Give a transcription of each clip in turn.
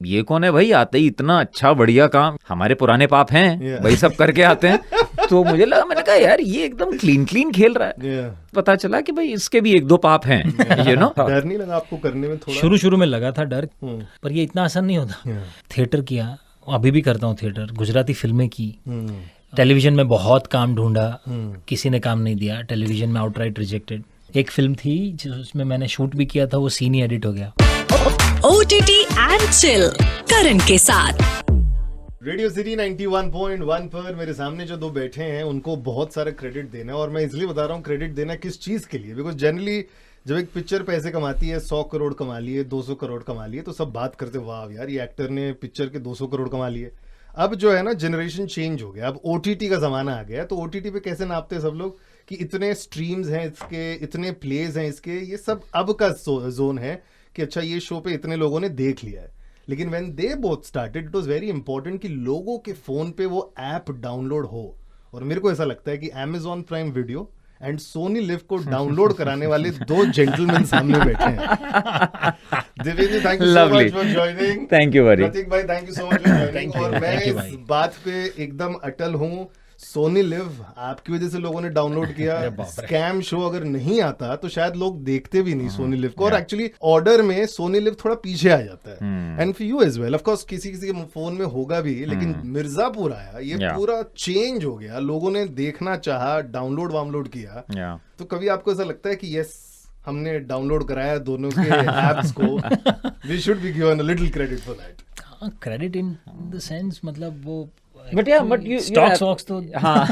ये कौन है भाई, आते ही इतना अच्छा बढ़िया काम, हमारे पुराने पाप हैं भाई, सब करके आते हैं। तो मुझे लगा, मैंने कहा यार ये एकदम क्लीन खेल रहा है। पता चला कि भाई इसके भी 1-2 पाप हैं, यू नो। डर नहीं लगा आपको करने में थोड़ा? शुरू में लगा था डर, पर ये इतना आसान नहीं होता। थिएटर किया, अभी भी करता हूँ थिएटर, गुजराती फिल्में की, टेलीविजन में बहुत काम ढूंढा, किसी ने काम नहीं दिया, टेलीविजन में आउटराइट रिजेक्टेड। एक फिल्म थी जिसमें मैंने शूट भी किया था, वो सीन ही एडिट हो गया। OTT एंड चिल करण के साथ रेडियो सिटी 91.1 पर मेरे सामने जो दो बैठे हैं उनको बहुत सारा क्रेडिट देना है, और मैं इसलिए बता रहा हूँ क्रेडिट देना किस चीज के लिए। बिकॉज जनरली जब एक पिक्चर पैसे कमाती है, 100 करोड़ कमा लिए, 200 करोड़ कमा लिए, तो सब बात करते वाह यार ये एक्टर ने पिक्चर के 200 करोड़ कमा लिए। अब जो है ना जनरेशन चेंज हो गया, अब OTT का जमाना आ गया। तो OTT पे कैसे नापते हैं सब लोग कि इतने स्ट्रीम्स हैं इसके, इतने प्लेज हैं इसके, ये सब अब का जोन है कि अच्छा ये शो पे इतने लोगों ने देख लिया है। लेकिन when they both started it was very important कि लोगों के फोन पे वो ऐप डाउनलोड हो। और मेरे को ऐसा लगता है कि Amazon prime video and Sony Liv को डाउनलोड कराने वाले दो जेंटलमैन सामने बैठे हैं। Divya, thank you so much for joining. Thank you very. Prateek भाई, thank you so much for joining. और मैं इस बात पे एकदम अटल हूँ, सोनी लिव आपकी वजह से लोगों ने डाउनलोड किया। स्कैम शो अगर नहीं आता तो शायद लोग देखते भी नहीं सोनी लिव को। और एक्चुअली ऑर्डर में सोनी लिव थोड़ा पीछे आ जाता है। And for you as well, of course किसी किसी के फोन में होगा भी, लेकिन मिर्जापुर आया, ये पूरा चेंज हो गया। लोगों ने देखना चाहा, डाउनलोड किया। तो कभी आपको ऐसा लगता है कि यस हमने डाउनलोड कराया दोनों के एप्स को, we should be given a little credit for that? Credit in the sense, मतलब वो बट यू स्टॉक्स तो हाँ।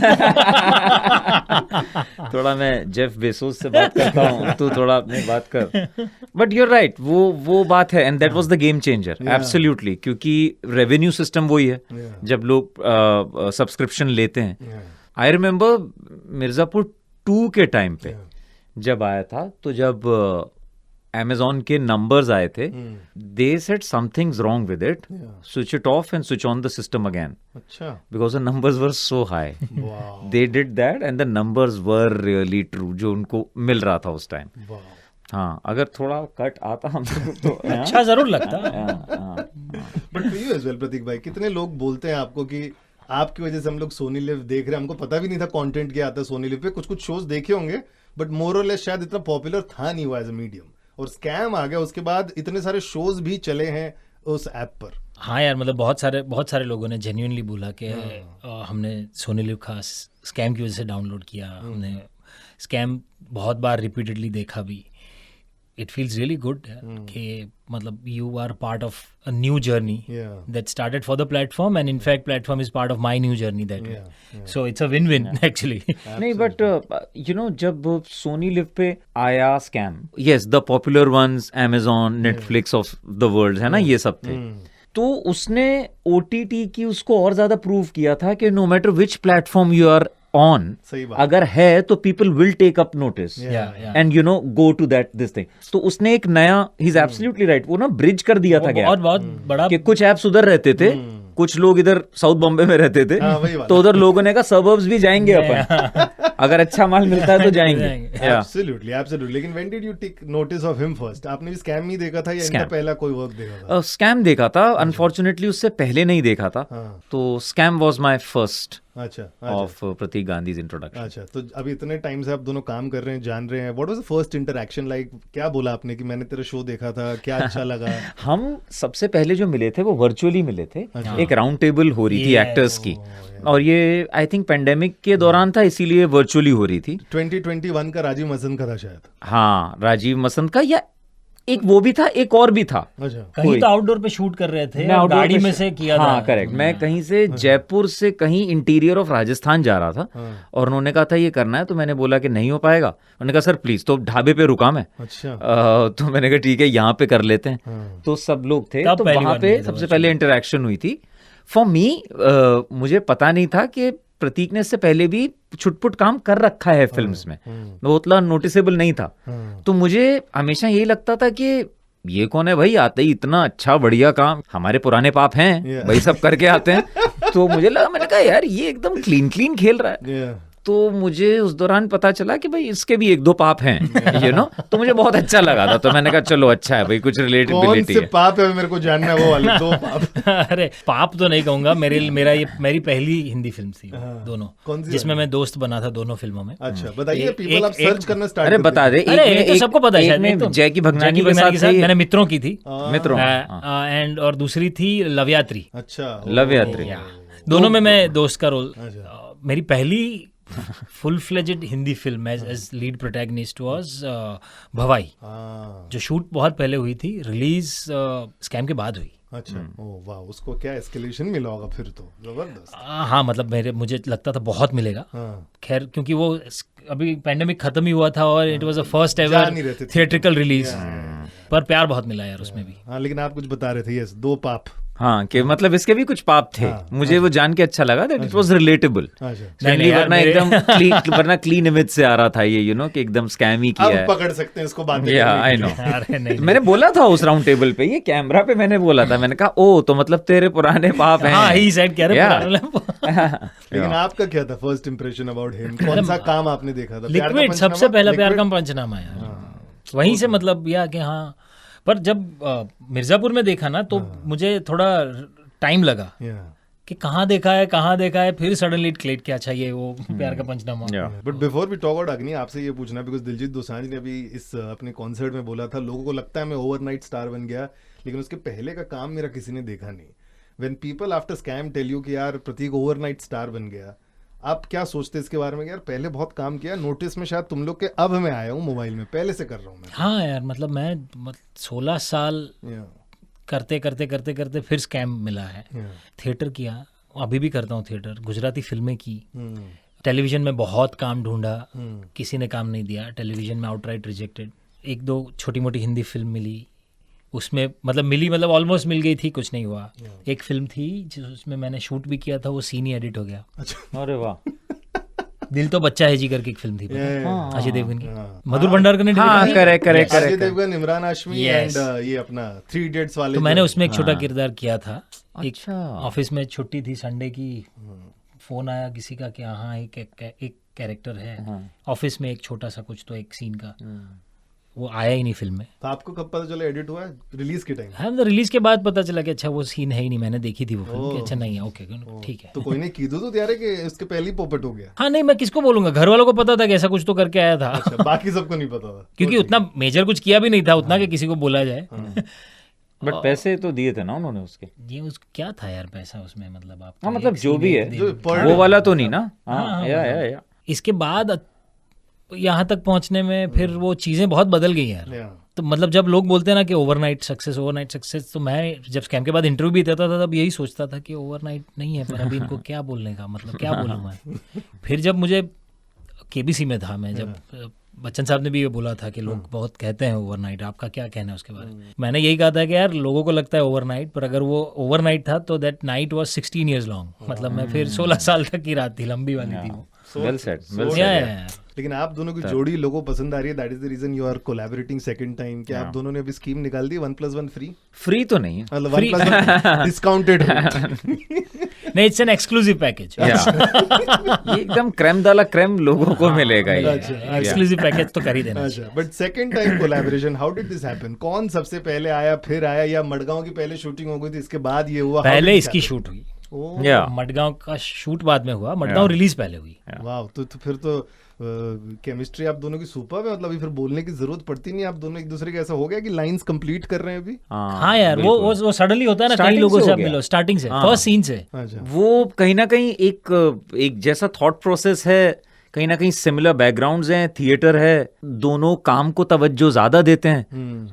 थोड़ा मैं जेफ बेसोस से बात करता हूँ, तू थोड़ा अपनी बात कर। बट यूर राइट, वो बात है, and that was the game changer absolutely. क्योंकि रेवेन्यू सिस्टम वही है जब लोग सब्सक्रिप्शन लेते हैं। आई रिमेम्बर मिर्जापुर 2 के टाइम पे जब आया था, तो जब Amazon के नंबर्स आए थे, they said something's wrong with it. Switch it off and switch on the system again. अच्छा, because the numbers were so high. wow. They did that and the numbers were really true जो उनको मिल रहा था उस time. wow. हाँ, अगर थोड़ा cut आता हम तो अच्छा जरूर लगता। But for you as well Prateek भाई, कितने लोग बोलते हैं आपको कि आपकी वजह से हम लोग सोनी लिव देख रहे हैं, हमको पता भी नहीं था कंटेंट क्या आता है सोनी लिव पे। कुछ शोज देखे होंगे बट मोर और लेस शायद इतना पॉपुलर था नहीं वो एज अ मीडियम, और स्कैम आ गया उसके बाद इतने सारे शोज भी चले हैं उस ऐप पर। हाँ यार, मतलब बहुत सारे लोगों ने जेन्युइनली बोला कि हमने सोनी लिव का स्कैम की वजह से डाउनलोड किया, हमने स्कैम बहुत बार रिपीटेडली देखा भी। इट फील्स रियली गुड कि मतलब you are part of a new journey that started for the platform, and in fact platform is part of my new journey that. So it's a win win actually. नहीं, but you know जब Sony LIV पे आया scam, yes the popular ones Amazon, Netflix of the world है ना, ये सब थे। तो उसने OTT की उसको और ज्यादा प्रूव किया था कि no matter which platform you are on, अगर है तो people will take up notice and you know go to that this thing. तो उसने एक नया, ही इज एब्सोल्युटली राइट, वो ना ब्रिज कर दिया था गैप। बहुत बड़ा कि कुछ एप्स उधर रहते थे, कुछ लोग इधर साउथ बॉम्बे में रहते थे, तो उधर लोगों ने कहा सबर्ब्स भी जाएंगे अपन, अगर अच्छा माल मिलता है तो जाएंगे। Absolutely absolutely. लेकिन when did you take notice of him first? आपने भी स्कैम ही देखा था या इनका पहला कोई वर्क देखा था? स्कैम देखा था, अनफॉर्चुनेटली उससे पहले नहीं देखा था। तो scam was my first of Pratik Gandhi's introduction. अच्छा, तो अभी इतने टाइम से आप दोनों काम कर रहे हैं, जान रहे हैं, what was the first interaction like? क्या बोला आपने कि मैंने तेरा शो देखा था, क्या अच्छा लगा? हम सबसे पहले जो मिले थे वो वर्चुअली मिले थे। एक राउंड टेबल हो रही थी एक्टर्स की, और ये आई थिंक पेंडेमिक के दौरान था, इसीलिए वर्चुअली हो रही थी। 2021 का राजीव मसंद का था शायद। हाँ, राजीव मसंद का, या एक वो भी था, एक और भी था। अच्छा, कहीं तो आउटडोर पे शूट कर रहे थे, गाड़ी में से किया था। हाँ करेक्ट, मैं कहीं से जयपुर से कहीं इंटीरियर ऑफ राजस्थान जा रहा था, और उन्होंने कहा था ये करना है, तो मैंने बोला कि नहीं हो पाएगा। उन्होंने कहा सर प्लीज, तो ढाबे पे रुका मैं। अच्छा, तो मैंने कहा ठीक है, यहाँ पे कर लेते हैं। तो सब लोग थे, तो वहां पे सबसे पहले इंटरेक्शन हुई थी। फॉर मी, मुझे पता नहीं था कि प्रतीक ने इससे पहले भी छुटपुट काम कर रखा है फिल्म्स में, वो उतना नोटिसेबल नहीं था। तो मुझे हमेशा यही लगता था कि ये कौन है भाई, आते ही इतना अच्छा बढ़िया काम, हमारे पुराने पाप हैं भाई, सब करके आते हैं। तो मुझे लगा, मैंने कहा यार ये एकदम क्लीन खेल रहा है। तो मुझे उस दौरान पता चला कि भाई इसके भी एक दो पाप हैं, you know? तो मुझे बहुत अच्छा लगा था, तो मैंने कहा चलो अच्छा है भाई, कुछ कौन रिलेटेबिलिटी से है। पाप है मेरे को जानना है, वो वाले 2 पाप। अरे पाप तो नहीं कहूंगा, मेरी पहली हिंदी फिल्म थी दोनों, कौन सी जिसमें मैं दोस्त बना था दोनों फिल्मों में। अच्छा बताइए, एक- पीपल आप एक- सर्च करना स्टार्ट अरे बता दे, अरे एक तो सबको पता है शायद, एक तो जैकी भगनानी जैकी के भगनानी साथ मैंने मित्रों की थी, मित्रों, एंड और दूसरी थी लवयात्री। अच्छा लव यात्री। दोनों में मैं दोस्त का रोल, अच्छा। मेरी पहली full fledged Hindi film as lead protagonist was Bhavai, हाँ, जो शूट बहुत पहले हुई थी, रिलीज स्कैम के बाद हुई। अच्छा, ओ वाह, उसको क्या एस्केलेशन मिला होगा फिर तो, जबरदस्त। हाँ मतलब मुझे लगता था बहुत मिलेगा, हाँ, खैर क्योंकि वो अभी पैंडेमिक खत्म ही हुआ था और इट वाज अ फर्स्ट जा एवर नहीं रहे थे। थिएट्रिकल रिलीज, पर प्यार बहुत मिला यार उसमें भी। हाँ, लेकिन आप कुछ बता रहे थे, यस, 2 पाप। हाँ, कि मतलब इसके भी कुछ पाप थे। हाँ, मुझे वो जान के अच्छा लगा दैट इट वाज रिलेटेबल। अच्छा, नहीं यार, वरना मेरे- एकदम वरना क्लीन इमेज से आ रहा था ये, कि एकदम स्कैम ही किया अब है। पकड़ सकते हैं इसको बाद में। या करने आई के नो। लिए। अरे नहीं मैंने बोला था उस राउंड टेबल पे, ये कैमरा पे मैंने बोला था, मैंने कहा ओ तो मतलब तेरे पुराने पाप हैं। हाँ ही सेड कह रहे Yeah. लेकिन आपका क्या था फर्स्ट इंप्रेशन अबाउट हिम? कौन सा काम आपने देखा था? प्यार का लिक्विड, पंचनामा? सबसे पहला प्यार का Liquid? पंचनामा यार, वहीं से मतलब या कि हाँ, पर जब मिर्जापुर में देखा ना तो मुझे थोड़ा टाइम लगा Yeah. कि कहाँ देखा है, फिर सडनली इट क्लिक, क्या चाहिए वो Pyaar Ka Punchnama. But before we talk about Agni, आपसे ये पूछना, बिकॉज दिलजीत दोसांझ ने अभी इस अपने कॉन्सर्ट में बोला था, लोगों को लगता है मैं ओवरनाइट स्टार बन गया, लेकिन उसके पहले का काम मेरा किसी ने देखा नहीं। When people after scam tell you कि यार प्रतीक ओवरनाइट स्टार बन गया, आप क्या सोचते हैं इसके बारे में? यार पहले बहुत काम किया, नोटिस में शायद तुम लोग के अब मैं आया हूँ मोबाइल में, पहले से कर रहा हूँ मैं। हाँ यार मतलब मैं 16 साल Yeah, करते फिर स्कैम मिला है। yeah. थिएटर किया, अभी भी करता हूँ थिएटर, गुजराती फिल्में की, Hmm, टेलीविजन में बहुत काम ढूंढा, hmm. किसी ने काम नहीं दिया, टेलीविजन में आउटराइट रिजेक्टेड। 1-2 छोटी मोटी हिंदी फिल्म मिली, उसमें मतलब ऑलमोस्ट मिल गई थी, कुछ नहीं हुआ। एक फिल्म थी जिसमें मैंने शूट भी किया था, वो सीन ही एडिट हो गया। अच्छा, अरे वाह। दिल तो बच्चा है जी करके एक फिल्म थी, पता है? Yeah, अजय देवगन की, हाँ। मधुर भंडारकर ने हाँ, direct की। Correct Ajay Devgn, Emraan Hashmi Yes. And ये अपना 3 इडियट्स वाले तो जो- मैंने उसमें एक छोटा किरदार किया था। एक अच्छा। ऑफिस में छुट्टी थी संडे की, फोन आया किसी का कि हाँ एक कैरेक्टर है ऑफिस में, एक छोटा सा कुछ तो एक सीन का, वो आया ही नहीं फिल्म में। तो आपको कब पता चला एडिट हुआ है? रिलीज के टाइम? हाँ, तो रिलीज के बाद पता चला कि अच्छा वो सीन है ही नहीं, मैंने देखी थी वो फिल्म कि अच्छा नहीं है, ओके ठीक है। तो कोई नहीं कीधु तो तैयार है कि उसके पहले ही पोपट हो गया? हाँ नहीं, मैं किसको बोलूंगा, घर वालों को पता था कि ऐसा कुछ तो करके आया था, अच्छा, बाकी सबको नहीं पता था क्योंकि उतना मेजर कुछ किया भी नहीं था उतना कि किसी को बोला जाए। बट पैसे तो दिए थे ना उन्होंने उसके। ये उस क्या था यार पैसा उसमें, मतलब आप हाँ, मतलब जो भी है, जो per वो day- वाला तो नहीं ना। हाँ, या। इसके बाद यहाँ तक पहुँचने में फिर वो चीज़ें बहुत बदल गई यार। Yeah. तो मतलब जब लोग बोलते हैं ना कि ओवरनाइट सक्सेस, तो मैं जब स्कैम के बाद इंटरव्यू भी देता था तब यही सोचता था कि ओवरनाइट नहीं है, पर अभी इनको क्या बोलने का, मतलब क्या बोलूँ मैं। फिर जब मुझे केबीसी में था मैं, जब बच्चन साहब ने भी ये बोला था कि लोग बहुत कहते हैं ओवरनाइट, आपका क्या कहना है उसके बारे में? मैंने यही कहा था कि यार लोगों को लगता है ओवरनाइट, पर अगर वो ओवरनाइट था तो that night was 16 years long, मतलब मैं फिर 16 साल तक की रात थी, लंबी वाली थी वो। वेल सेड, वेल या, सेड। या, या। लेकिन आप दोनों की जोड़ी लोगों को पसंद आ रही है, that is the reason you are collaborating second time. क्या आप दोनों ने अभी स्कीम निकाल दी 1+1 फ्री? फ्री तो नहीं है। मतलब 1+1 डिस्काउंटेड? नहीं, इट्स एन एक्सक्लूसिव पैकेज। या। ये एकदम क्रेम दाला क्रेम लोगों को मिलेगा ये। एक्सक्लूसिव पैकेज तो कर ही देना। अच्छा, but second time collaboration, how did this happen? कौन सबसे पहले आया, फिर आया, या मडगांव की पहले शूटिंग हो गई थी इसके बाद ये हुआ? How पहले did it इसकी happen? शूट हुई, ओह, या। मडगांव का शूट बाद में हुआ, मडगांव रिलीज पहले हुई। वाह, तो फिर तो केमिस्ट्री आप दोनों की सुपर है, मतलब अभी फिर बोलने की जरूरत पड़ती नहीं, आप दोनों एक दूसरे के ऐसा हो गया कि लाइंस कंप्लीट कर रहे हैं अभी? हाँ यार, वो सडनली होता है ना, कई Starting लोगों से से हो आप गया। मिलो, स्टार्टिंग से, हाँ। फर्स्ट सीन से। अच्छा, वो कहीं ना कहीं एक जैसा थॉट प्रोसेस है, कहीं ना कहीं सिमिलर बैकग्राउंड्स हैं, थिएटर है, दोनों काम को तवज्जो ज्यादा देते हैं,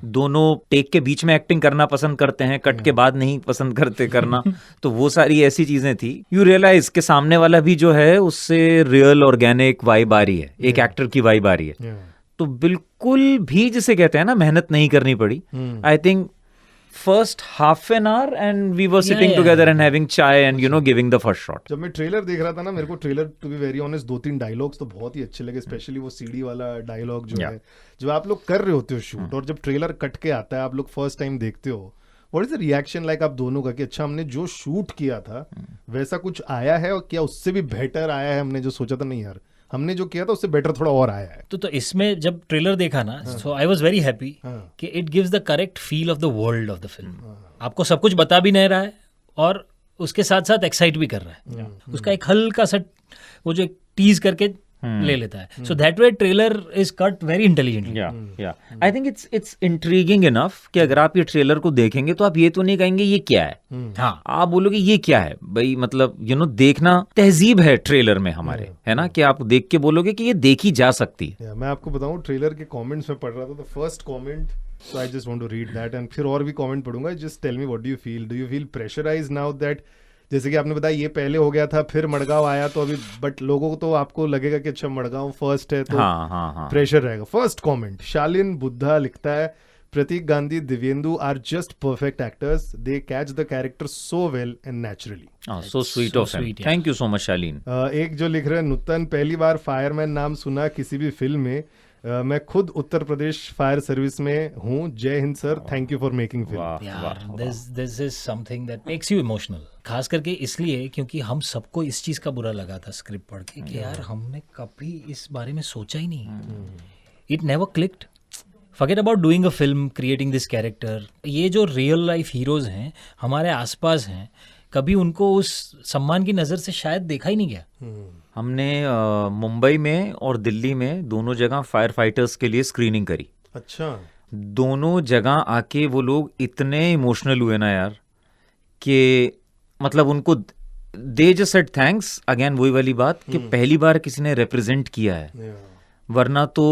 दोनों टेक के बीच में एक्टिंग करना पसंद करते हैं, कट के बाद नहीं पसंद करते करना। तो वो सारी ऐसी चीजें थी, यू रियलाइज के सामने वाला भी जो है उससे रियल ऑर्गेनिक वाइब आ रही है, एक एक्टर की वाइब आ रही है। yeah. तो बिल्कुल भी जिसे कहते हैं ना मेहनत नहीं करनी पड़ी। I think first half an hour and we were sitting yeah. together and having chai and giving the first shot. जब मैं ट्रेलर देख रहा था ना, मेरे को trailer to be very honest 2-3 dialogues तो बहुत ही अच्छे लगे, स्पेशली वो सीडी वाला डायलॉग जो है, जब आप लोग कर रहे होते हो शूट और जब ट्रेलर कट के आता है, आप लोग फर्स्ट टाइम देखते हो, what is the reaction like आप दोनों का कि अच्छा हमने जो शूट किया था वैसा कुछ आया है, और क्या उससे भी बेटर आया है, हमने जो सोचा था नहीं यार हमने जो किया था उससे बेटर थोड़ा और आया है। तो इसमें जब ट्रेलर देखा ना, सो आई वाज वेरी हैप्पी कि it gives the correct feel of the world of the film. आपको सब कुछ बता भी नहीं रहा है और उसके साथ साथ एक्साइट भी कर रहा है। उसका एक हल्का सा वो जो टीज करके ले लेता है। So that way trailer is cut very intelligently. Yeah I think it's intriguing enough कि अगर आप ये ट्रेलर को देखेंगे तो आप ये तो नहीं कहेंगे ये क्या है, हाँ, आप बोलोगे ये क्या है भाई। मतलब देखना तहजीब है ट्रेलर में हमारे, है ना, कि आप देख के बोलोगे कि ये देखी जा सकती है। मैं आपको बताऊं, ट्रेलर के कमेंट्स में पढ़ रहा था, the first comment, so I just want to read that and फिर और भी कमेंट पढ़ूंगा। Just tell me what do you feel pressurised now that, जैसे कि आपने बताया ये पहले हो गया था फिर मड़गांव आया, तो अभी बट लोगों को तो आपको लगेगा कि अच्छा मड़गांव फर्स्ट है तो प्रेशर रहेगा। फर्स्ट कमेंट शालिन बुद्धा लिखता है, Prateek Gandhi, Divyendu are just perfect actors, they catch the character so well and naturally. So sweet of him, thank you so much Shaleen. एक जो लिख रहे हैं नूतन, पहली बार फायरमैन नाम सुना किसी भी फिल्म में, मैं खुद उत्तर प्रदेश फायर सर्विस में हूँ, जय Hind sir, thank you for making film. This is something that makes you emotional, खास करके इसलिए क्योंकि हम सबको इस चीज का बुरा लगा था स्क्रिप्ट पढ़ के कि यार हमने कभी इस बारे में सोचा ही नहीं, it never clicked. Forget about doing a film, creating this character. ये जो रियल लाइफ हीरोज हैं हमारे आसपास हैं, कभी उनको उस सम्मान की नजर से शायद देखा ही नहीं गया। हमने मुंबई में और दिल्ली में दोनों जगह फायर फाइटर्स के लिए स्क्रीनिंग करी। अच्छा, दोनों जगह आके वो लोग इतने इमोशनल हुए ना यार कि मतलब उनको they just said thanks. Again वही वाली बात कि पहली बार किसी ने रिप्रेजेंट किया है, वरना तो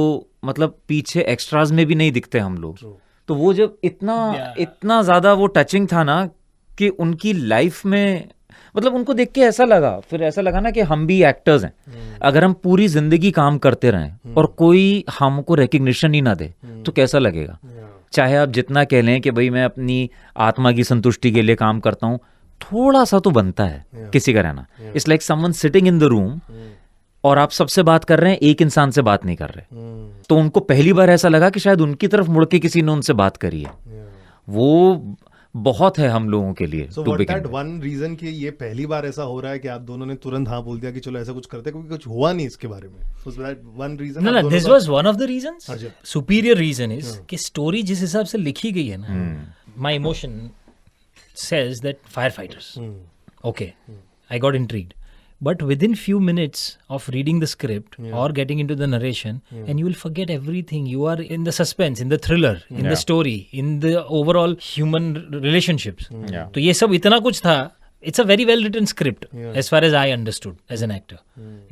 मतलब पीछे एक्स्ट्राज में भी नहीं दिखते हम लोग। तो वो जब इतना ज्यादा वो टचिंग था ना कि उनकी लाइफ में मतलब उनको देख के ऐसा लगा ना कि हम भी एक्टर्स हैं। अगर हम पूरी जिंदगी काम करते रहें और कोई हमको रिकग्निशन ही ना दे तो कैसा लगेगा। चाहे आप जितना कह लें कि भाई मैं अपनी आत्मा की संतुष्टि के लिए काम करता हूँ, थोड़ा सा तो बनता है किसी का रहना। It's like someone sitting in the room और आप सबसे बात कर रहे हैं, एक इंसान से बात नहीं कर रहे। तो उनको पहली बार ऐसा लगा कि शायद उनकी तरफ मुड़ के किसी ने उनसे बात करी है। वो बहुत है हम लोगों के लिए। So what that one reason कि ये पहली बार ऐसा हो रहा है कि आप दोनों ने तुरंत हाँ बोल दिया कि चलो ऐसा कुछ करते हैं, क्योंकि कुछ हुआ नहीं इसके बारे में। So that one reason। No, this was one of the reasons. Superior reason is कि स्टोरी जिस हिसाब से लिखी गई है ना, my emotion says that firefighters. Okay, I got intrigued. But within few minutes of reading the script or getting into the narration, and you will forget everything. You are in the suspense, in the thriller, in the story, in the overall human relationships. तो ये सब इतना कुछ था। It's a very well written script as far as I understood as an actor.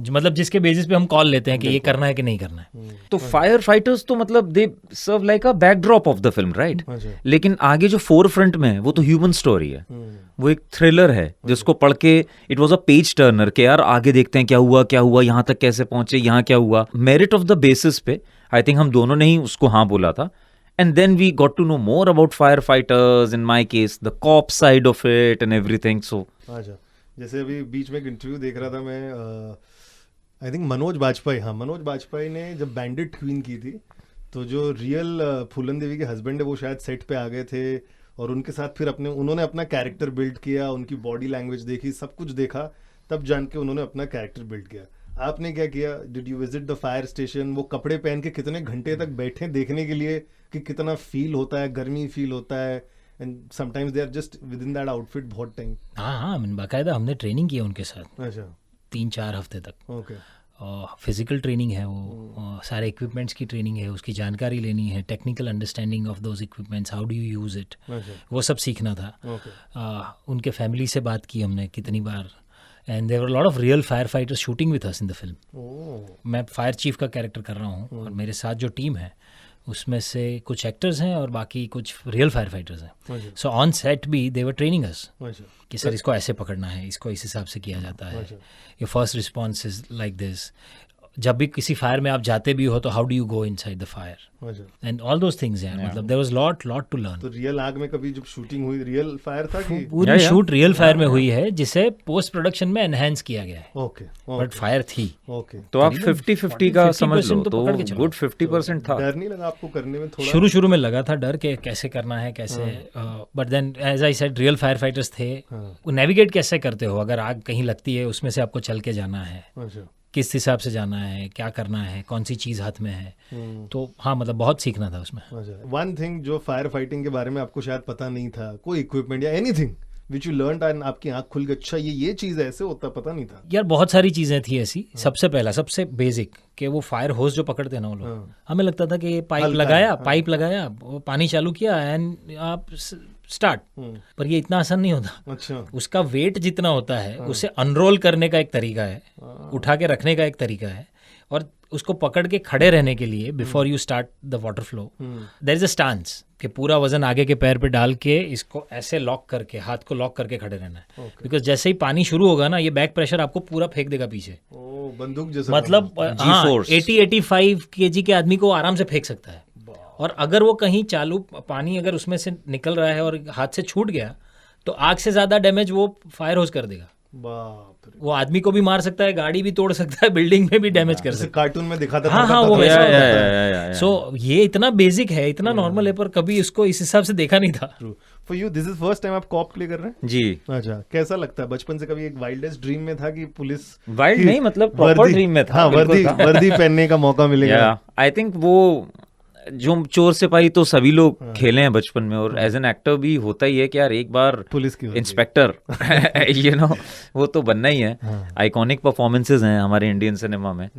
मतलब जिसके basis पे हम कॉल लेते हैं कि ये करना है कि नहीं करना है। तो फायर फाइटर्स तो मतलब they serve like a backdrop of the film, right. लेकिन आगे जो फोर फ्रंट में है वो तो ह्यूमन स्टोरी है, वो एक थ्रिलर है जिसको पढ़ के it was a page Turner के यार आगे देखते हैं क्या हुआ, यहाँ तक कैसे पहुंचे, यहाँ क्या हुआ। मेरिट ऑफ द बेसिस पे आई थिंक हम दोनों ने ही उसको हाँ बोला था। And then we got to know more about firefighters, in my case, the cop side of it and everything. So, अच्छा, जैसे अभी बीच में एक इंटरव्यू देख रहा था मैं, आई थिंक मनोज बाजपेयी ने जब बैंडिट क्वीन की थी, तो जो रियल फूलन देवी के हस्बैंड है वो शायद सेट पे आ गए थे और उनके साथ फिर उन्होंने अपना कैरेक्टर बिल्ड किया, उनकी बॉडी लैंग्वेज देखी, सब कुछ देखा, तब जान के उन्होंने अपना कैरेक्टर बिल्ड किया। आपने क्या किया? Did you visit the fire station? वो कपड़े पहन के कितने घंटे तक बैठे देखने के लिए कि कितना फील होता है, गर्मी फील होता है, and sometimes they are just with in that outfit बहुत टाइम। हाँ, बाकायदा हमने ट्रेनिंग की उनके साथ। अच्छा, 3-4 हफ्ते तक। ओके। फिजिकल ट्रेनिंग है वो, सारे इक्विपमेंट्स की ट्रेनिंग है, उसकी जानकारी लेनी है, technical understanding of those equipments, how do you use it, वो सब सीखना था। उनके फैमिली से बात की हमने कितनी बार, and there were lot of real fire fighters shooting with us in the film. मैं फायर चीफ का कैरेक्टर कर रहा हूँ और मेरे साथ जो टीम है उसमें से कुछ एक्टर्स हैं और बाकी कुछ रियल फायर फाइटर्स हैं। सो ऑन सेट भी दे वर ट्रेनिंग अस कि सर इसको ऐसे पकड़ना है, इसको इस हिसाब से किया जाता है, your first response is like this. जब भी किसी फायर में आप जाते भी हो तो how do you go inside the fire and all those things यार, मतलब there was lot to learn. तो रियल आग में कभी जब शूटिंग हुई रियल फायर था कि पूरी शूट रियल फायर में हुई है जिसे पोस्ट प्रोडक्शन में एनहांस किया गया है। ओके, बट फायर थी। ओके, तो आप 50-50 का समझ लो, तो गुड 50% था। डर नहीं लगा आपको करने में? थोड़ा शुरू में लगा था डर कि कैसे करना है, कैसे, but then as I said real fire fighters थे। वो नेविगेट कैसे करते हो अगर आग कहीं लगती है उसमें से आपको चल के जाना है, किस हिसाब से जाना है, क्या करना है, कौन सी चीज़ हाथ में है। तो हाँ, मतलब बहुत सीखना था उसमें। वन थिंग जो फायर फाइटिंग के बारे में आपको शायद पता नहीं था, कोई इक्विपमेंट या anything which you learned and आपकी आंख खुल गई, अच्छा ये चीज ऐसे होता, पता नहीं था। यार बहुत सारी चीज़ें थी ऐसी। सबसे पहला, सबसे बेसिक कि वो फायर होस जो पकड़ते हैं ना वो लोग, हमें लगता था कि पाइप लगाया, वो पानी चालू किया एंड आप स्टार्ट। पर ये इतना आसान नहीं होता। अच्छा। उसका वेट जितना होता है उसे अनरोल करने का एक तरीका है, उठा के रखने का एक तरीका है, और उसको पकड़ के खड़े रहने के लिए before you start the water flow there is a stance कि पूरा वजन आगे के पैर पे डाल के इसको ऐसे लॉक करके, हाथ को लॉक करके खड़े रहना है। बिकॉज जैसे ही पानी शुरू होगा ना, ये बैक प्रेशर आपको पूरा फेंक देगा पीछे। बंदूक जैसा, मतलब हाँ, 80-85 kg के आदमी को आराम से फेंक सकता है। और अगर वो कहीं चालू पानी अगर उसमें से निकल रहा है और हाथ से छूट गया तो आग से ज्यादा डैमेज वो फायर होस कर देगा। बाप रे। वो आदमी को भी मार सकता है, गाड़ी भी तोड़ सकता है, बिल्डिंग में भी डैमेज कर सकता है। कार्टून में दिखाता था। हाँ, वो वैसा होता है। या सो ये इतना बेसिक है, इतना नॉर्मल है, पर कभी इसको इस हिसाब से देखा नहीं था। For you this is first time आप कॉप प्ले कर रहे हैं? जी। अच्छा, कैसा लगता है? बचपन से कभी एक वाइल्डेस्ट ड्रीम में था कि पुलिस वाइल्ड नहीं, मतलब प्रॉपर ड्रीम में था। हाँ, वर्दी पहनने का मौका मिलेगा। आई थिंक वो जो चोर सिपाही तो सभी लोग खेले हैं बचपन में, और एज एन एक्टर भी होता ही है कि यार एक बार पुलिस की इंस्पेक्टर वो तो बनना ही है। आइकॉनिक परफॉर्मेंसेज हैं हमारे इंडियन सिनेमा में।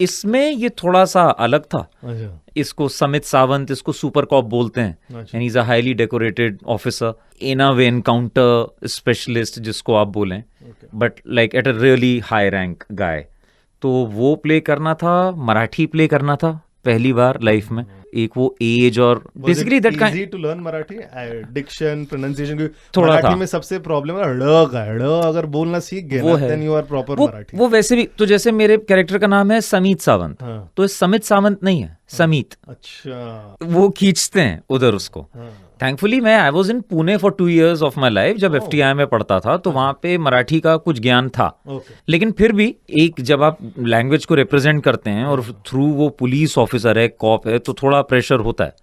इसमें ये थोड़ा सा अलग था। इसको समित सावंत, इसको सुपर कॉप बोलते हैं, and he is a highly decorated officer in a way, encounter specialist जिसको आप बोलें, but like at a really high rank guy. तो वो प्ले करना था, मराठी प्ले करना था पहली बार लाइफ में। एक वो एज और basically that kind easy to learn Marathi, diction, pronunciation थोड़ा मराठी था। में सबसे प्रॉब्लम है ड़ का, ड़ अगर बोलना सीख गए ना then you are proper Marathi. वो वैसे भी तो जैसे मेरे कैरेक्टर का नाम है समीत सावंत, तो ये समित सावंत नहीं है, समीत। अच्छा। वो खींचते हैं उधर उसको। थैंकफुली मैं I was in Pune for 2 years of my life. जब FTI में पढ़ता था तो वहां पे मराठी का कुछ ज्ञान था, लेकिन फिर भी एक जब आप लैंग्वेज को रिप्रेजेंट करते हैं और थ्रू वो पुलिस ऑफिसर है, कॉप है, तो थोड़ा प्रेशर होता है।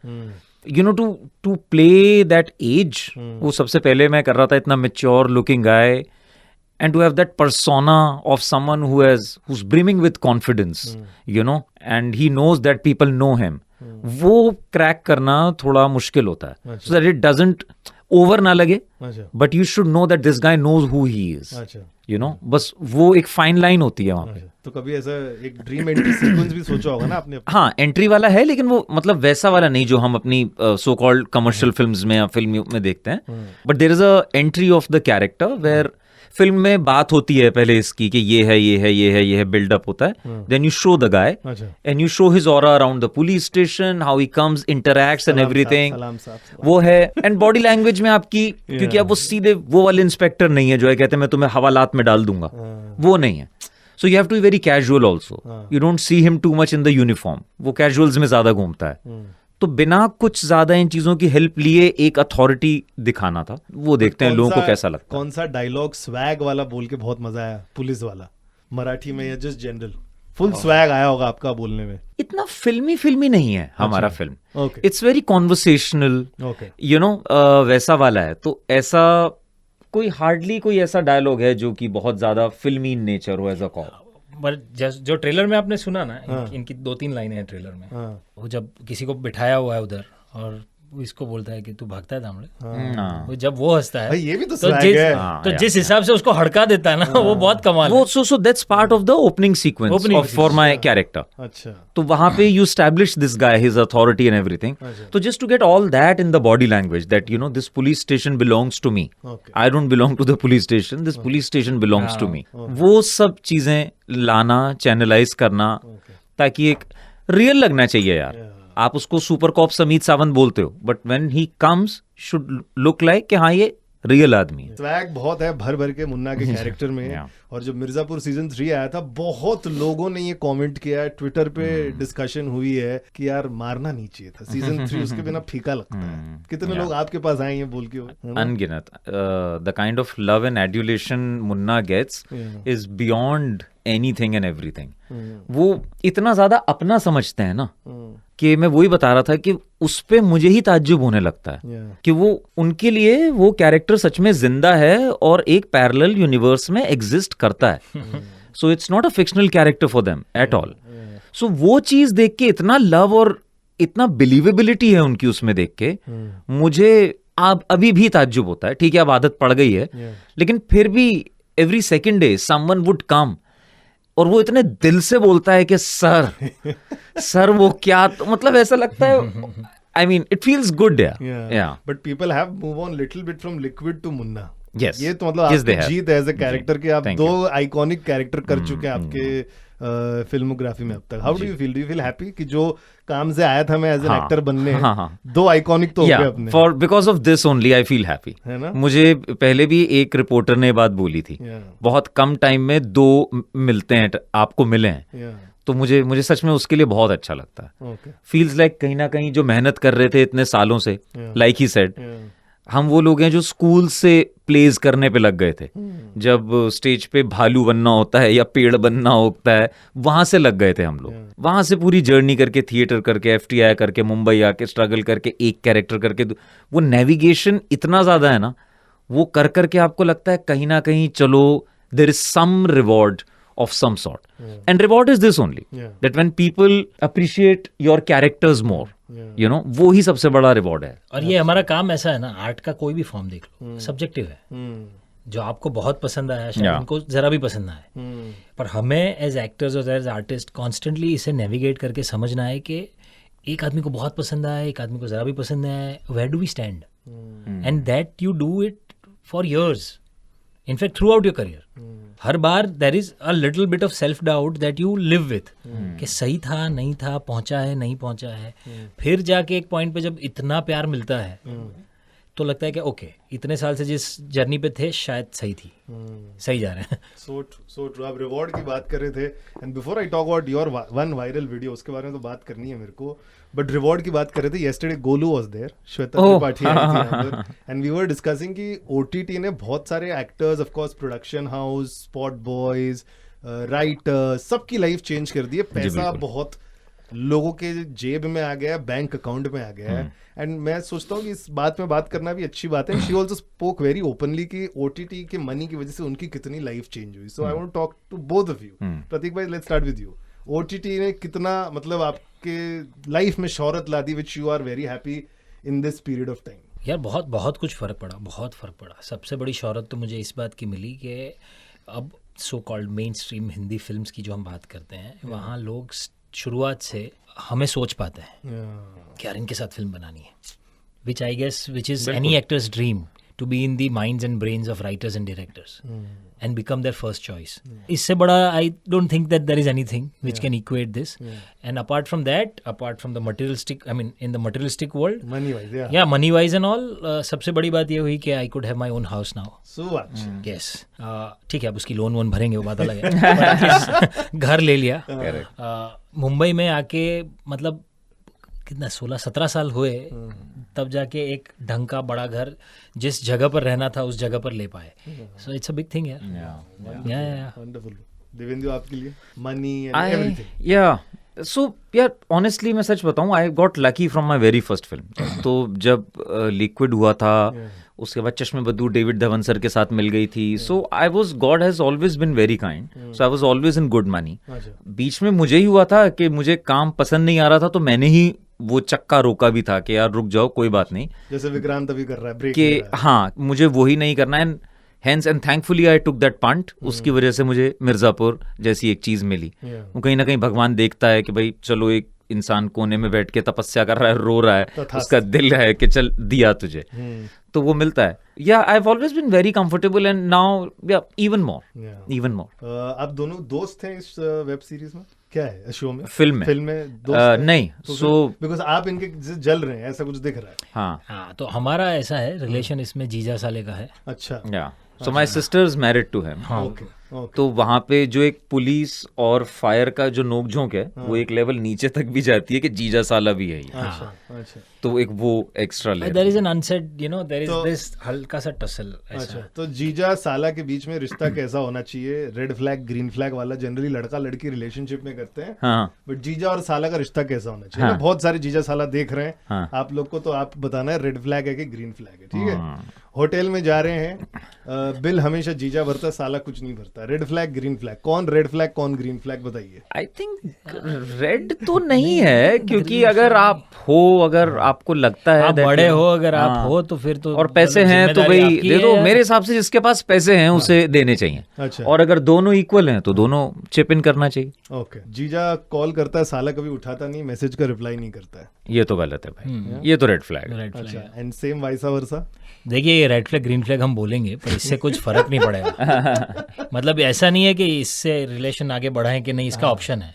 You know to play that age, वो सबसे पहले मैं कर रहा था इतना mature looking guy, and to have that persona of someone who's brimming with confidence, you know, and he knows that people know him. वो क्रैक करना थोड़ा मुश्किल होता है, so that it doesn't over ना लगे, but you should know that this guy knows who he is, you know, बस वो एक फाइन लाइन होती है वहां पे। तो कभी ऐसा एक ड्रीम एंट्री सीक्वेंस भी सोचा होगा ना आपने? हाँ, एंट्री वाला है, लेकिन वो मतलब वैसा वाला नहीं जो हम अपनी सो कॉल्ड कमर्शियल फिल्म्स में या फिल्म में देखते हैं, but there is a entry of the character where film में बात होती है पहले इसकी कि ये है बिल्डअप होता है, then you show the guy and you show his aura around the police station, how he comes, interacts and everything, वो है। एंड बॉडी लैंग्वेज में आपकी, क्योंकि अब वो सीधे वो वाले इंस्पेक्टर नहीं है जो है कहते हैं मैं तुम्हें हवालात में डाल दूंगा, वो नहीं है। So you have to be very casual also. You don't see him too much in the uniform. वो casuals में ज्यादा घूमता है। तो बिना कुछ ज्यादा इन चीजों की हेल्प लिए एक अथॉरिटी दिखाना था, वो देखते हैं लोगों को कैसा लगता है। कौन सा डायलॉग स्वैग वाला बोल के बहुत मजा आया, पुलिस वाला, मराठी में या जस्ट जनरल? फुल स्वैग आया होगा आपका बोलने में। इतना फिल्मी नहीं है हमारा film, it's very conversational, you know, वैसा वाला है। तो ऐसा कोई हार्डली कोई ऐसा डायलॉग है जो कि बहुत ज्यादा फिल्मी नेचर हो एज अ कॉप। पर जो ट्रेलर में आपने सुना ना, इनकी 2-3 लाइनें हैं ट्रेलर में। वो जब किसी को बिठाया हुआ है उधर और वो इसको बोलता है कि तू भागता है दामड़े, वो जब वो हंसता है ये भी तो जिस हिसाब से उसको हड़का देता है ना, वो बहुत कमाल है। So that's part of the opening sequence for my character. अच्छा, तो वहां पे you establish this guy, his authority and everything. तो just to get all that in the body language that you know this police station belongs to me, I don't belong to the police station, this police station belongs to me, वो सब चीजें लाना, channelise करना, ताकि एक real लगना चाहिए यार। आप उसको सुपर कॉप समीत सावंत बोलते हो, but when he comes should look like कि हाँ ये रियल आदमी है। स्वैग बहुत है भर के मुन्ना के कैरेक्टर में। और जब मिर्जापुर सीजन 3 आया था, बहुत लोगों ने ये कमेंट किया है, ट्विटर पे डिस्कशन हुई है कि यार मारना नहीं चाहिए था सीजन 3, उसके बिना फीका लगता है। कितने लोग आपके पास आए हैं बोल के? अनगिनत। The kind of love and adulation Munna gets is beyond anything and everything. वो इतना ज्यादा अपना समझते हैं ना कि मैं वही बता रहा था कि उस पे मुझे ही ताज्जुब होने लगता है कि वो उनके लिए वो कैरेक्टर सच में जिंदा है और एक पैरेलल यूनिवर्स में एग्जिस्ट करता है। So it's not a fictional character for them at all. So वो चीज देख के इतना लव और इतना बिलीवेबिलिटी है उनकी उसमें देख के मुझे अब अभी भी ताज्जुब होता है. ठीक है, अब आदत पड़ गई है, लेकिन फिर भी every second day someone would come और वो इतने दिल से बोलता है कि सर वो क्या, तो मतलब ऐसा लगता है, I mean it feels good. Yeah. But people have move on little bit from Liquid to Munna. Yes. ये तो मतलब Yes, they आपकी have. जीत है एज ए कैरेक्टर कि आप Thank दो you. आइकॉनिक कैरेक्टर कर चुके हैं आपके फिल्मोग्राफी में अब तक. How do you feel? Do you feel happy कि जो काम से आया था मैं एज एन एक्टर बनने, दो आइकॉनिक तो हो गए अपने? For because of this only I feel happy. है ना? मुझे पहले भी एक रिपोर्टर ने बात बोली थी, बहुत कम टाइम में दो मिलते हैं, आपको मिले हैं, तो मुझे सच में उसके लिए बहुत अच्छा लगता है. फील्स लाइक कहीं ना कहीं जो मेहनत कर रहे थे इतने सालों से, लाइक ही सेड, हम वो लोग हैं जो स्कूल से प्लेज करने पे लग गए थे. जब स्टेज पे भालू बनना होता है या पेड़ बनना होता है, वहां से लग गए थे हम लोग. वहां से पूरी जर्नी करके, थिएटर करके, FTI करके, मुंबई आके स्ट्रगल करके, एक कैरेक्टर करके, वो नेविगेशन इतना ज्यादा है ना, वो कर करके आपको लगता है कहीं ना कहीं चलो there is some reward of some sort. And reward is this only, that when people appreciate your characters more, you know, वो ही सबसे बड़ा रिवॉर्ड है. और ये हमारा काम ऐसा है ना, आर्ट का कोई भी फॉर्म देख लो, सब्जेक्टिव है. जो आपको बहुत पसंद आया शायद उनको जरा भी पसंद ना आए, पर हमें एज एक्टर्स और एज आर्टिस्ट कॉन्स्टेंटली इसे नेविगेट करके समझना है कि एक आदमी को बहुत पसंद आया, एक आदमी को जरा भी पसंद नहीं आया, where do we stand, and that you do it for years, in fact throughout your career. हर बार there is a little bit of self doubt that you live with, कि सही था नहीं था, पहुंचा है नहीं पहुंचा है. फिर जाके एक पॉइंट पे जब इतना प्यार मिलता है तो लगता है कि ओके, इतने साल से जिस जर्नी पे थे शायद सही थी, सही जा रहे हैं. So true. आप रिवॉर्ड की बात कर रहे थे, and before I talk about your one viral video, उसके बारे में तो बात करनी है मेरे को, बट रिवॉर्ड की बात कर रहे थे. Yesterday Golu was there, Shweta Tripathi आई थी यहाँ पर, एंड वी वर डिस्कसिंग कि OTT ने बहुत सारे actors, of course production house, spot boys, writers, सबकी लाइफ चेंज कर दी है. पैसा बहुत लोगों के जेब में आ गया है, बैंक अकाउंट में आ गया है. एंड मैं सोचता हूँ कि इस बात में बात करना भी अच्छी बात है. She also spoke very openly कि OTT के मनी की वजह से उनकी कितनी लाइफ चेंज हुई. So I want to talk to both of you. Prateek भाई, let's start with you. OTT ने कितना मतलब आपके लाइफ में शोहरत ला दी, which you are very happy in this period of time? यार बहुत कुछ फ़र्क पड़ा, बहुत फ़र्क पड़ा. सबसे बड़ी शोहरत तो मुझे इस बात की मिली कि अब so called main stream Hindi films की जो हम बात करते हैं, वहाँ लोग शुरुआत से हमें सोच पाते हैं कि यार इनके साथ फिल्म बनानी है, which I guess which is any actor's dream, to be in the minds and brains of writers and directors and become their first choice. इससे बड़ा I don't think that there is anything which can equate this. And apart from that, apart from the materialistic, I mean in the materialistic world, money wise, yeah, money wise and all, सबसे बड़ी बात ये हुई कि I could have my own house now. So much. Yes. ठीक है, अब उसकी लोन वोन भरेंगे, वो बात अलग है. But at least घर ले लिया. मुंबई में आके मतलब कितना 16-17 साल हुए, तब जाके एक ढंग का बड़ा घर जिस जगह पर रहना था उस जगह पर ले पाए. सो इट्स अ बिग थिंग यार. वंडरफुल. देवेंद्र, आपके लिए मनी एंड एवरीथिंग? या सो यार ऑनेस्टली मैं सच बताऊं, I got lucky from my very first film. तो जब लिक्विड हुआ था, उसके बाद चश्मे बद्दू डेविड धवन सर के साथ मिल गई थी. So I was, god has always been very kind, so I was always in good money. बीच में मुझे ही हुआ था कि मुझे काम पसंद नहीं आ रहा था, तो मैंने ही वो चक्का रोका भी था कि यार रुक जाओ, कोई बात नहीं, जैसे विक्रांत अभी कर रहा है, ब्रेक कि हाँ मुझे वही नहीं करना है. Hence and thankfully I took that punt. उसकी वजह से मुझे मिर्जापुर जैसी एक चीज मिली. वो कहीं ना कहीं भगवान देखता है कि भाई चलो एक इंसान कोने में बैठ के तपस्या कर रहा है, रो रहा है, उसका दिल है कि चल दिया तुझे, तो वो मिलता है. या I have always been very comfortable and now even more. आप दोनों दोस्त हैं इस वेब सीरीज में? क्या है शो में? फिल्म में दोस्त नहीं. सो बिकॉज आप इनके जल रहे हैं, ऐसा कुछ दिख रहा है. हाँ, तो हमारा ऐसा है रिलेशन, इसमें जीजा साले का है. अच्छा. Yeah so my sister is married to him. Okay. तो वहां पे जो एक पुलिस और फायर का जो नोकझोंक है, वो एक लेवल नीचे तक भी जाती है कि जीजा साला भी है ये. अच्छा. तो एक वो extra level. There is an unsaid, you know, there is this हल्का सा टसल. अच्छा, तो जीजा साला के बीच में रिश्ता कैसा होना चाहिए? रेड फ्लैग ग्रीन फ्लैग वाला जनरली लड़का लड़की रिलेशनशिप में करते हैं. हाँ. बट जीजा और साला का रिश्ता कैसा होना चाहिए? बहुत सारे जीजा साला देख रहे हैं. आप लोग को तो आप बताना है रेड फ्लैग है कि ग्रीन फ्लैग है, ठीक है? होटल में जा रहे हैं, बिल हमेशा जीजा भरता, साला कुछ नहीं भरता, रेड फ्लैग ग्रीन फ्लैग, कौन रेड फ्लैग कौन ग्रीन फ्लैग बताइए। आई थिंक रेड तो नहीं है, क्योंकि अगर आप हो, अगर आपको लगता है आप that बड़े you- हो, अगर आप हाँ, हो तो फिर तो और पैसे हैं तो जिम्मेदारी भाई आपकी दे दो। है। मेरे हिसाब से जिसके पास पैसे हैं उसे देने चाहिए, अच्छा। और अगर दोनों इक्वल हैं तो दोनों चिप इन करना चाहिए। ओके, जीजा कॉल करता है, साला कभी उठाता नहीं, मैसेज का रिप्लाई नहीं करता है। ये तो गलत है भाई, ये तो रेड फ्लैग है। रेड फ्लैग अच्छा, एंड सेम वाइसा वर्सा। देखिए, ये रेड फ्लैग ग्रीन फ्लैग हम बोलेंगे, पर इससे कुछ फर्क नहीं पड़ेगा। मतलब ऐसा नहीं है कि इससे रिलेशन आगे बढ़ाएं कि नहीं, इसका ऑप्शन है।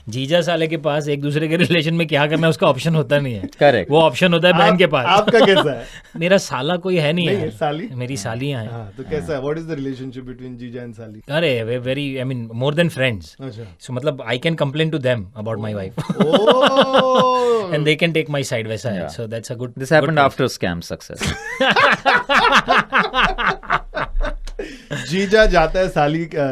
जीजा साले के पास एक दूसरे के रिलेशन में क्या करना है उसका ऑप्शन होता नहीं है। Correct. वो ऑप्शन होता है बहन के पास। आपका कैसा है? मेरा साला कोई है नहीं नहीं है, है, साली? मेरी सालियां हैं। हाँ, तो कैसा है? What is the relationship between jija and sali? अरे very, I mean more than friends. अच्छा। सो मतलब I can complain to them about my wife oh, and they can take my side, वैसा है। So that's a good. This happened after scam success. जीजा जाता है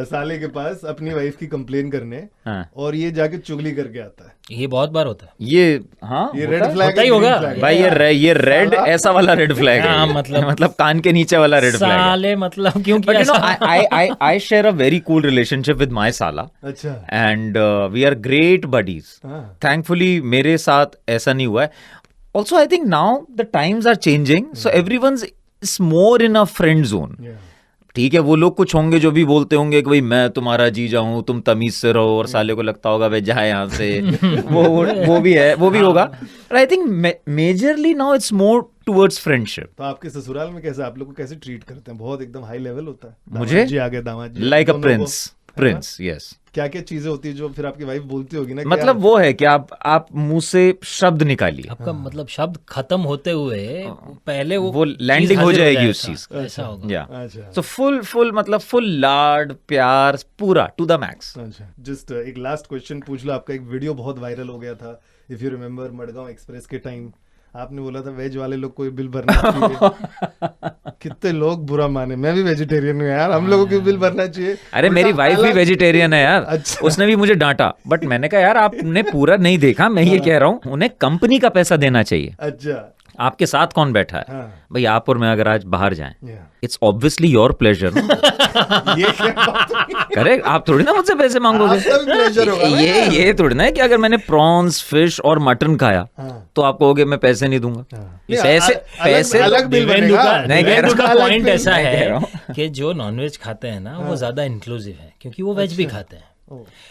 साले के पास अपनी वाइफ की कंप्लेन करने, हाँ। और ये जाके चुगली करके आता है। ये बहुत बार होता है। ये हाँ ये होता रेड है? फ्लैग होता ही होगा। भाई ये रेड ऐसा वाला रेड फ्लैग हाँ, है, मतलब- मतलब कान के नीचे वाला रेड फ्लैग है। साले मतलब क्योंकि But you know, ऐसा- I share a very cool relationship with my Sala, अच्छा। and we are great buddies. हाँ। Thankfully, मेरे साथ ऐसा नहीं हुआ है. Also, I think now the times are changing, so everyone's is more in a friend zone. Yeah. ठीक है, वो लोग कुछ होंगे जो भी बोलते होंगे कि भाई मैं तुम्हारा जीजा हूँ, तुम तमीज से रहो, और साले को लगता होगा भाई जा यहाँ से। वो भी है, वो भी होगा। I think majorly now it's more towards friendship. तो आपके ससुराल में कैसे, आप लोग को कैसे ट्रीट करते हैं? बहुत एकदम हाई लेवल होता है? मुझे? दामाद जी आ गए, दामाद जी लाइक अ दोनों को- प्रिंस, यस। क्या क्या चीजें होती है जो फिर आपकी वाइफ बोलती होगी ना कि मतलब वो है कि आप मुंह से शब्द निकालिए, आपका मतलब शब्द खत्म होते हुए पहले वो लैंडिंग चीज़ हो हाजिर जाएगी जाए, उस चीज ऐसा- ऐसा होगा। या अच्छा। तो फुल मतलब फुल लाड प्यार पूरा टू द मैक्स। अच्छा, जस्ट एक लास्ट क्वेश्चन पूछ लो। आपका एक वीडियो बहुत वायरल हो गया था, if you remember, Madgaon express के टाइम आपने बोला था वेज वाले लोग को बिल भरना चाहिए। कितने लोग बुरा माने, मैं भी वेजिटेरियन हूँ यार, हम लोगों को बिल भरना चाहिए। अरे मेरी वाइफ भी वेजिटेरियन है यार। अच्छा। उसने भी मुझे डांटा, बट मैंने कहा यार आपने पूरा नहीं देखा, मैं ये कह रहा हूँ उन्हें कंपनी का पैसा देना चाहिए। अच्छा। आपके साथ कौन बैठा है? हाँ। भाई आप और मैं अगर आज बाहर जाएं, Yeah. It's obviously your pleasure. ये क्या बात हुई? करेक्ट, आप थोड़ी ना मुझसे पैसे मांगोगे। आपका भी pleasure होगा ना ये थोड़ी ना है कि अगर मैंने प्रॉन्स फिश और मटन खाया हाँ। तो आप कहोगे मैं पैसे नहीं दूंगा। नहीं, पैसे अलग- अलग बिल देवेंदु बनेगा। का नहीं, कह देवेंदु रहा का हूँ। पॉइंट अलग ऐसा बिल- कह रहा है कि जो नॉनवेज खाते हैं ना वो ज्यादा इंक्लूसिव है, क्योंकि वो वेज भी खाते हैं।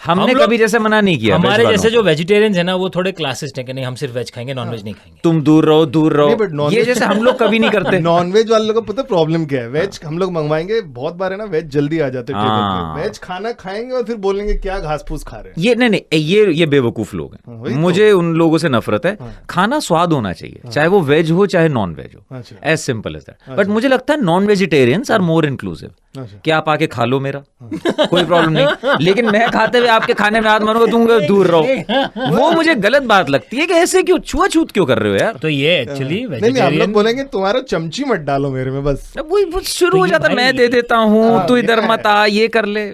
हमने हम लोग- कभी जैसे मना नहीं किया। हमारे वेज वालों जैसे को। जो वेजिटेरियंस है ना वो थोड़े क्लासिस्ट है कि नहीं हम सिर्फ वेज खाएंगे, नॉनवेज नहीं खाएंगे। तुम दूर रहो दूर नहीं, but रहो, non-veg- ये जैसे हम लोग कभी नहीं करते। नॉनवेज वाले लोगों को पता प्रॉब्लम क्या है? वेज हम लोग मंगवाएंगे, बहुत बार है ना वेज जल्दी आ जाते हैं टेबल हाँ। पे, वेज खाना खाएंगे और फिर बोलेंगे क्या घास फूस खा रहे हैं। ये नहीं ये बेवकूफ लोग वही हैं। तो। मुझे उन लोगों से नफरत है। खाना स्वाद होना चाहिए, चाहे वो वेज हो चाहे नॉन वेज हो, अच्छा। As simple as that. But मुझे लगता है non vegetarians are more inclusive. अच्छा। कि आप आके खा लो मेरा, कोई प्रॉब्लम नहीं, लेकिन मैं खाते हुए आपके खाने में हाथ मारूंगा, तुम दूर रहो। वो मुझे गलत बात लगती है कि ऐसे क्यों छुआछूत क्यों कर रहे हो यार। तो ये एक्चुअली नहीं हम लोग वेजिटेरियन बोलेंगे तुम्हारा चमची मत डालो मेरे में बस। अब वो शुरू हो ये जाता, भाई- मैं दे देता हूँ, तू इधर मत आ, ये कर ले।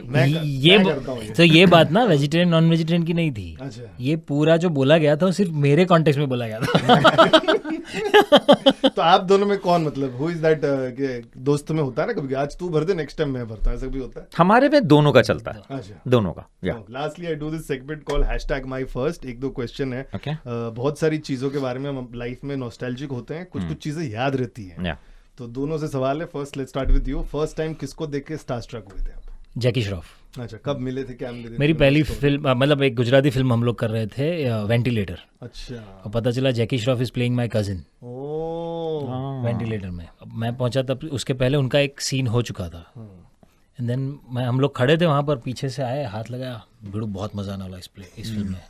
ये करता हूँ ये। तो ये बात ना वेजिटेरियन नॉन वेजिटेरियन की नहीं थी। अच्छा। ये पूरा जो बोला गया था वो सिर्फ मेरे कॉन्टेक्स्ट में बोला गया था। तो आप दोनों में कौन, मतलब हु इज दैट? दोस्त में होता है ना कभी आज तू भर दे नेक्स्ट टाइम मैं भरता हूं, ऐसा भी होता है? हमारे में दोनों का चलता है, अच्छा। दोनों का। या lastly I do this segment call #myfirst। एक दो क्वेश्चन है। Okay. बहुत सारी चीजों के बारे में हम लाइफ में नॉस्टैल्जिक होते हैं, कुछ कुछ चीजें याद रहती हैं। या तो दोनों से सवाल है। First let's start with you. First time किसको देख के स्टारस्ट्रक हुए थे आप? जैकी श्रॉफ। अच्छा, कब मिले थे, क्या मिले थे? मेरी पहली फिल्म, मतलब एक गुजराती फिल्म हम लोग कर रहे थे, वेंटिलेटर। अच्छा। और पता चला Jackie Shroff is playing my cousin ओ। वेंटिलेटर में। अब मैं पहुंचा तब उसके पहले उनका एक सीन हो चुका था। एंड देन हम लोग खड़े थे वहां पर, पीछे से आए, हाथ लगाया, बिड़ू बहुत मजा आने वाला इस फिल्म में।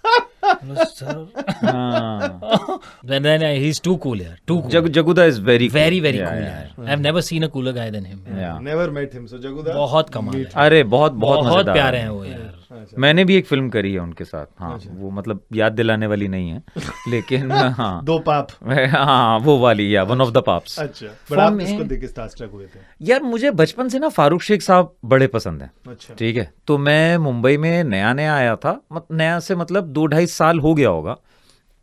ही इज टू कूल यार, too Jagguda is very very very cool यार। I have never seen a cooler guy than him. Never met him. So Jagguda बहुत कमाल है, अरे बहुत बहुत मजेदार प्यारे हैं वो यार। अच्छा। मैंने भी एक फिल्म करी है उनके साथ। हाँ, वो मतलब याद दिलाने वाली नहीं है, लेकिन हाँ दो पाप। हाँ वो वाली, या वन ऑफ द पाप्स। अच्छा, बट आप किसको देख के स्टारस्ट्रक हुए थे? यार मुझे बचपन से ना फारूक शेख साहब बड़े पसंद हैं। अच्छा। ठीक है, तो मैं मुंबई में नया आया था, नया से मतलब 2-2.5 साल हो गया होगा,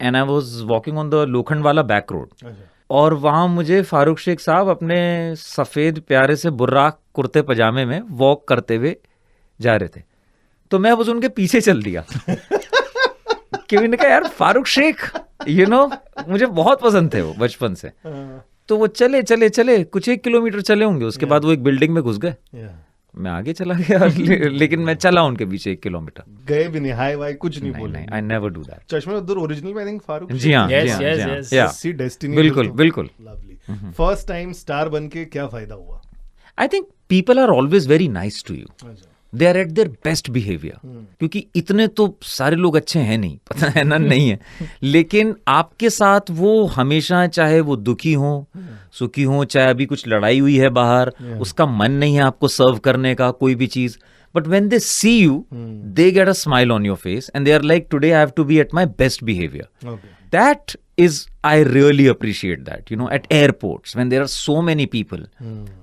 and I was walking on the लोखंड वाला बैक रोड। अच्छा। और वहाँ मुझे फारूक शेख साहब अपने सफ़ेद प्यारे से बुर्राक कुर्ते पजामे में वॉक करते हुए जा रहे थे, तो मैं बस उनके पीछे चल दिया कि मैंने कहा यार फारूक शेख मुझे बहुत पसंद थे वो बचपन से। तो वो चले चले चले कुछ 1 किलोमीटर चले होंगे, उसके बाद वो एक बिल्डिंग में घुस गए, मैं आगे चला गया लेकिन मैं चला उनके पीछे 1 किलोमीटर, गए भी नहीं, हाय वाई कुछ नहीं बोले। नहीं, आई नेवर डू दैट। चश्मे उधर ओरिजिनल में आई थिंक फारूक जी हाँ, Yes, जी हाँ, yes, जी हाँ, yes. yeah. सी डेस्टिनी, बिल्कुल बिल्कुल। लवली। फर्स्ट टाइम स्टार बन के क्या फायदा हुआ? I think people are always very nice to you, अच्छा। They are at their best behaviour, क्योंकि इतने तो सारे लोग अच्छे हैं नहीं, पता है ना, नहीं है, लेकिन आपके साथ वो हमेशा, चाहे वो दुखी हो सुखी हो, चाहे अभी कुछ लड़ाई हुई है बाहर, उसका मन नहीं है आपको सर्व करने का कोई भी चीज, but when they see you, they get a smile on your face and they are like, today I have to be at my best behavior. Okay. That is, I really appreciate that, at airports when there are so many people,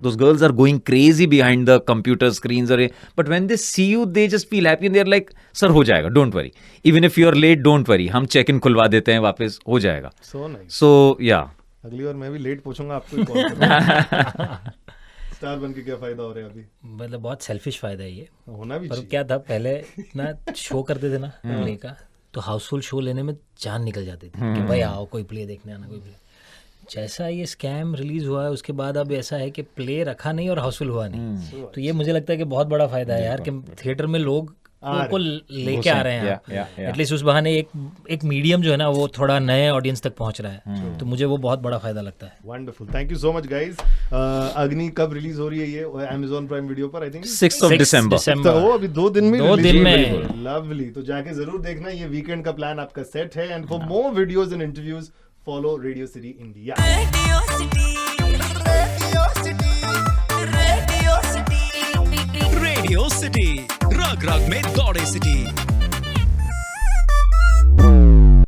those girls are going crazy behind the computer screens, but when they see you, they just feel happy and they're like, sir हो जाएगा, don't worry, even if you're late, don't worry, हम check in खुलवा देते हैं, वापस हो जाएगा। So nice. So yeah, अगली बार मैं भी लेट पूछूंगा आपको ही कॉल करूंगा। स्टार बन के क्या फायदा हो रहा है अभी? मतलब बहुत सेल्फिश फायदा है ये, होना भी पर चाहिए। क्या था पहले इतना शो करते थे ना प्ले का, तो हाउसफुल शो लेने में जान निकल जाती थी कि भाई आओ कोई प्ले देखने आना, कोई प्ले। जैसा ये स्कैम रिलीज हुआ है उसके बाद अब ऐसा है कि प्ले रखा नहीं और हाउसफुल हुआ नहीं, तो ये मुझे लगता है कि बहुत बड़ा फायदा है यार कि थिएटर में लोग को लेके आ रहे हैं, एटलीस्ट उस बहाने एक मीडियम जो है ना वो थोड़ा नए ऑडियंस तक पहुंच रहा है, तो मुझे वो बहुत बड़ा फायदा लगता है। Wonderful, thank you so much guys. अग्नि कब रिलीज हो रही है ये? Amazon प्राइम वीडियो पर I think 6th of December। तो अभी 2 दिन में 2 release दिन होगी। में। लवली, तो जाके जरूर देखना, ये वीकेंड का प्लान आपका सेट है। And for more videos and interviews follow radio city India. Radio city रग रग में दौड़े सिटी।